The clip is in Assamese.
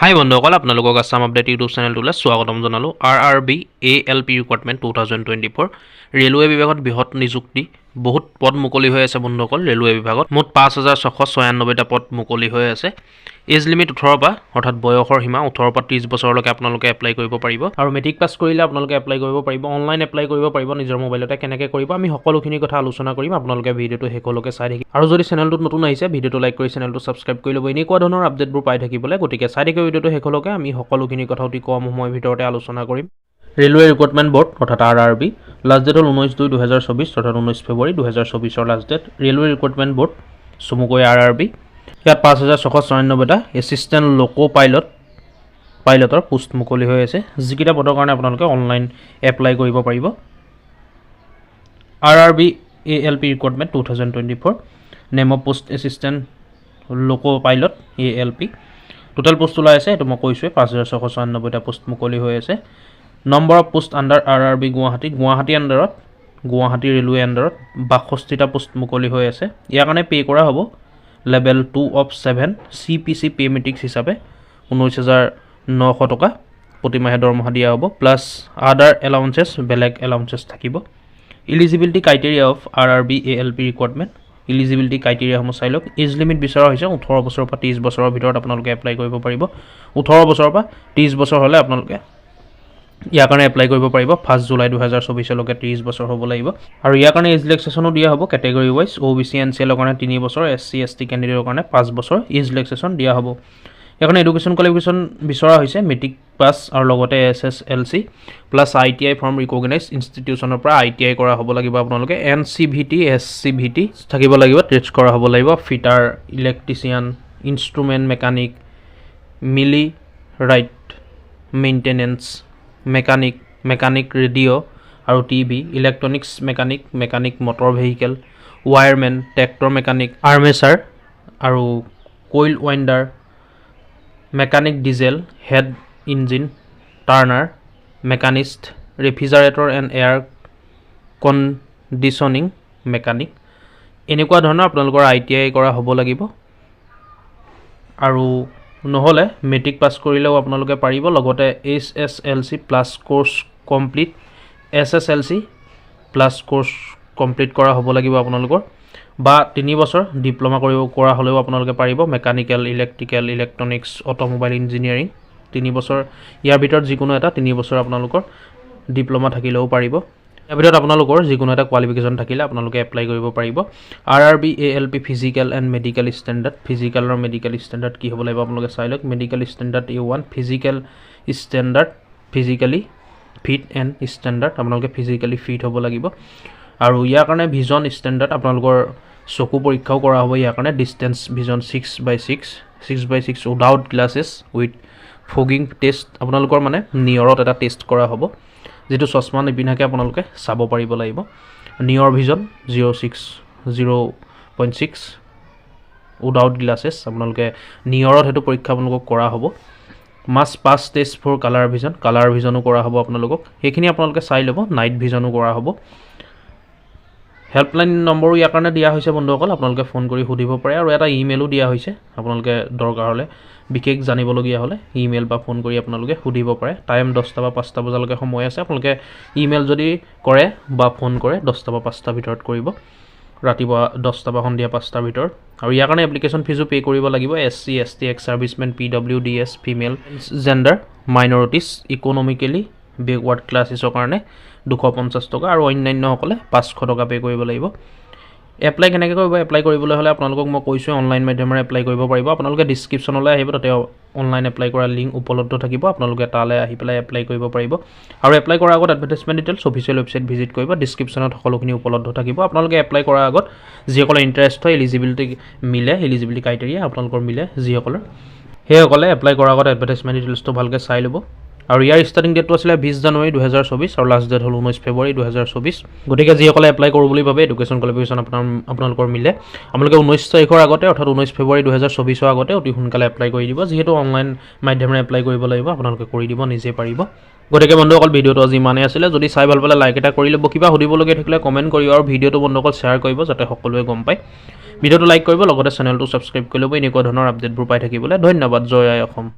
হাই বন্ধুসকল, আপোনালোকক আছাম আপডেট ইউটিউব চেনেলটোলৈ স্বাগতম জনালোঁ। RRB ALP ৰিক্ৰুটমেণ্ট 2024 ৰেলৱে বিভাগত বৃহৎ নিযুক্তি, বহুত পদ মুকলি হৈ আছে বন্ধুসকল। ৰেলৱে বিভাগত মুঠ 5696টা পদ মুকলি হৈ আছে। এজ লিমিট 18 পৰা, অৰ্থাৎ বয়সৰ সীমা 18 পৰা 30 বছৰলৈকে আপোনালোকে এপ্লাই কৰিব পাৰিব। আৰু মেট্ৰিক পাছ কৰিলে আপোনালোকে এপ্লাই কৰিব পাৰিব। অনলাইন এপ্লাই কৰিব পাৰিব নিজৰ মোবাইলতে। কেনেকৈ কৰিব আমি সকলোখিনি কথা আলোচনা কৰিম। আপোনালোকে ভিডিঅ'টো শেষলৈকে চাই থাকিব। আৰু যদি চেনেলটোত নতুন আহিছে, ভিডিঅ'টো লাইক কৰি চেনেলটো ছাবস্ক্ৰাইব কৰি ল'ব এনেকুৱা ধৰণৰ আপডেটবোৰ পাই থাকিবলৈ। গতিকে চাই থাকিব ভিডিঅ'টো শেষলৈকে। আমি সকলোখিনি কথা অতি কম সময়ৰ ভিতৰতে আলোচনা কৰিম। ৰেলৱে ৰিক্ৰুটমেণ্ট বৰ্ড অৰ্থাৎ RRB লাষ্ট ডেট হ'ল 19/2/2024 অৰ্থাৎ 19 ফেব্ৰুৱাৰী 2024 last date. Railway recruitment board চমুকৈ RRB। ইয়াত 5696টা এছিষ্টেণ্ট লোকো পাইলটৰ পোষ্ট মুকলি হৈ আছে। যিকেইটা পদৰ কাৰণে আপোনালোকে অনলাইন এপ্লাই কৰিব পাৰিব। RRB ALP recruitment 2024 name of post assistant loco pilot ALP। Total post ওলাই আছে, এইটো মই কৈছোঁৱে 5696টা পোষ্ট মুকলি হৈ আছে। Number of post under RRB Guwahati আণ্ডাৰত, গুৱাহাটী ৰেলৱে আণ্ডাৰত 62টা পোষ্ট মুকলি হৈ আছে। ইয়াৰ কাৰণে পে' কৰা হ'ব level 2 of 7 CPC pay' matrix হিচাপে 19,900 টকা প্ৰতিমাহে দৰমহা দিয়া হ'ব। প্লাছ আদাৰ এলাউঞ্চেছ, বেলেগ এলাউঞ্চেছ থাকিব। Eligibility criteria of RRB ALP recruitment. Eligibility ক্ৰাইটেৰিয়াসমূহ চাই লওক। এজ লিমিট বিচৰা হৈছে 18 বছৰৰ পৰা 30 বছৰৰ ভিতৰত আপোনালোকে এপ্লাই কৰিব পাৰিব। 18 বছৰৰ পৰা 30 বছৰ হ'লে আপোনালোকে ইয়াৰ কাৰণে এপ্লাই কৰিব পাৰিব। 1 জুলাই 2024লৈকে 30 বছৰ হ'ব লাগিব। আৰু ইয়াৰ কাৰণে এজ ৰিলেক্সেশ্যনো দিয়া হ'ব কেটেগৰী ৱাইজ। OBC NCLৰ কাৰণে 3 বছৰ, SC ST কেণ্ডিডেটৰ কাৰণে 5 বছৰ এজ ৰিলেক্সেশ্যন দিয়া হ'ব। ইয়াৰ কাৰণে এডুকেশ্যন কোৱালিফিকেশ্যন বিচৰা হৈছে মেট্ৰিক পাছ আৰু লগতে SSLC plus ITI from recognise ইনষ্টিটিউশ্যনৰ পৰা ITI কৰা হ'ব লাগিব আপোনালোকে। NCVT SCVT থাকিব লাগিব, ট্ৰেডছ কৰা হ'ব লাগিব। Fitter, electrician, instrument mechanic, millwright maintenance, mechanic radio' আৰু TV, electronics mechanic motor vehicle, wireman, tractor mechanic, armature আৰু coil winder, mechanic diesel, head engine, turner, machinist, refrigerator and air conditioning mechanic, এনেকুৱা ধৰণৰ আপোনালোকৰ ITI কৰা হ'ব লাগিব। আৰু নহ'লে মেট্ৰিক পাছ কৰিলেও আপোনালোকে পাৰিব। লগতে SSLC plus course complete, SSLC plus course complete কৰা হ'ব লাগিব আপোনালোকৰ। বা 3 বছৰ ডিপ্ল'মা কৰা হ'লেও আপোনালোকে পাৰিব। Mechanical, electrical, electronics, automobile engineering 3 বছৰ। ইয়াৰ ভিতৰত যিকোনো এটা 3 বছৰ আপোনালোকৰ ডিপ্ল'মা থাকিলেও পাৰিব। ইয়াৰ ভিতৰত আপোনালোকৰ যিকোনো এটা কোৱালিফিকেশ্যন থাকিলে আপোনালোকে এপ্লাই কৰিব পাৰিব। RRB ALP physical and medical standard. Physical আৰু মেডিকেল ষ্টেণ্ডাৰ্ড কি হ'ব লাগিব আপোনালোকে চাই লওক। Medical standard A1, physical standard physically fit and standard, আপোনালোকে ফিজিকেলি ফিট হ'ব লাগিব। আৰু ইয়াৰ কাৰণে ভিজন ষ্টেণ্ডাৰ্ড আপোনালোকৰ চকু পৰীক্ষাও কৰা হ'ব। ইয়াৰ কাৰণে distance vision 6x6 without glasses with fogging test, আপোনালোকৰ মানে নিয়ৰত এটা টেষ্ট কৰা হ'ব, যিটো চশমা নিপিন্ধাকৈ আপোনালোকে চাব পাৰিব লাগিব। নিয়ৰ ভিজন 0.6 উইদাউট গ্লাছেছ, আপোনালোকে নিয়ৰত সেইটো পৰীক্ষা আপোনালোকক কৰা হ'ব। Must pass test for colour ভিজনো কৰা হ'ব আপোনালোকক। সেইখিনি আপোনালোকে চাই ল'ব। নাইট ভিজনো কৰা হ'ব। হেল্পলাইন নম্বৰো ইয়াৰ কাৰণে দিয়া হৈছে বন্ধুসকল, আপোনালোকে ফোন কৰি সুধিব পাৰে। আৰু এটা ইমেইলো দিয়া হৈছে, আপোনালোকে দৰকাৰ হ'লে বিশেষ জানিবলগীয়া হ'লে ইমেইল বা ফোন কৰি আপোনালোকে সুধিব পাৰে। টাইম 10টা বা 5টা বজালৈকে সময় আছে। আপোনালোকে ইমেইল যদি কৰে বা ফোন কৰে 10টা বা 5টাৰ ভিতৰত কৰিব, ৰাতিপুৱা 10টা বা সন্ধিয়া 5টাৰ ভিতৰত। আৰু ইয়াৰ কাৰণে এপ্লিকেশ্যন ফিজো পে' কৰিব লাগিব। SC ST ex servicemen, PWDS, female, gender minorities, economically backward ক্লাছেছৰ কাৰণে 250 টকা আৰু অন্যান্যসকলে 500 টকা পে' কৰিব লাগিব। এপ্লাই কেনেকৈ কৰিব? এপ্লাই কৰিবলৈ হ'লে আপোনালোকক মই কৈছোঁ অনলাইন মাধ্যমেৰে এপ্লাই কৰিব পাৰিব। আপোনালোকে ডিছক্ৰিপশ্যনলৈ আহিব, তাতে অনলাইন এপ্লাই কৰা লিংক উপলব্ধ থাকিব। আপোনালোকে তালৈ আহি পেলাই এপ্লাই কৰিব পাৰিব। আৰু এপ্লাই কৰাৰ আগত advertisement details official website visit কৰিব। ডিছক্ৰিপশ্যনত সকলোখিনি উপলব্ধ থাকিব। আপোনালোকে এপ্লাই কৰাৰ আগত যিসকলে ইণ্টাৰেষ্ট হয়, এলিজিবিলিটি ক্ৰাইটেৰিয়া আপোনালোকৰ মিলে যিসকলৰ, সেইসকলে এপ্লাই কৰাৰ আগত এডভাৰটাইজমেণ্ট ডিটেইলছটো ভালকৈ চাই ল'ব। আৰু ইয়াৰ ষ্টাৰ্টিং ডেটটো আছিলে 20 জানুৱাৰী 2024 আৰু লাষ্ট ডেট হ'ল 19 ফেব্ৰুৱাৰী 2024। গতিকে যিসকলে এপ্লাই কৰোঁ বুলি ভাবে, এডুকেশ্যন কোৱালিফিকেশ্যন আপোনালোকৰ মিলে, আপোনালোকে 19 তাৰিখৰ আগতে অৰ্থাৎ 19 ফেব্ৰুৱাৰী 2024 আগতে অতি সোনকালে এপ্লাই কৰি দিব। যিহেতু অনলাইন মাধ্যমেৰে এপ্লাই কৰিব লাগিব, আপোনালোকে কৰি দিব, নিজে পাৰিব। গতিকে বন্ধুসকল ভিডিঅ'টো আজি ইমানেই আছিলে। যদি চাই ভাল পালে লাইক এটা কৰি ল'ব। কিবা সুধিবলগীয়া থাকিলে কমেণ্ট কৰিব আৰু ভিডিঅ'টো বন্ধুসকল শ্বেয়াৰ কৰিব যাতে সকলোৱে গম পায়। ভিডিঅ'টো লাইক কৰিব, লগতে চেনেলটো ছাবস্ক্ৰাইব কৰি ল'ব এনেকুৱা ধৰণৰ আপডেটবোৰ পাই থাকিবলৈ। ধন্যবাদ। জয় আই অসম।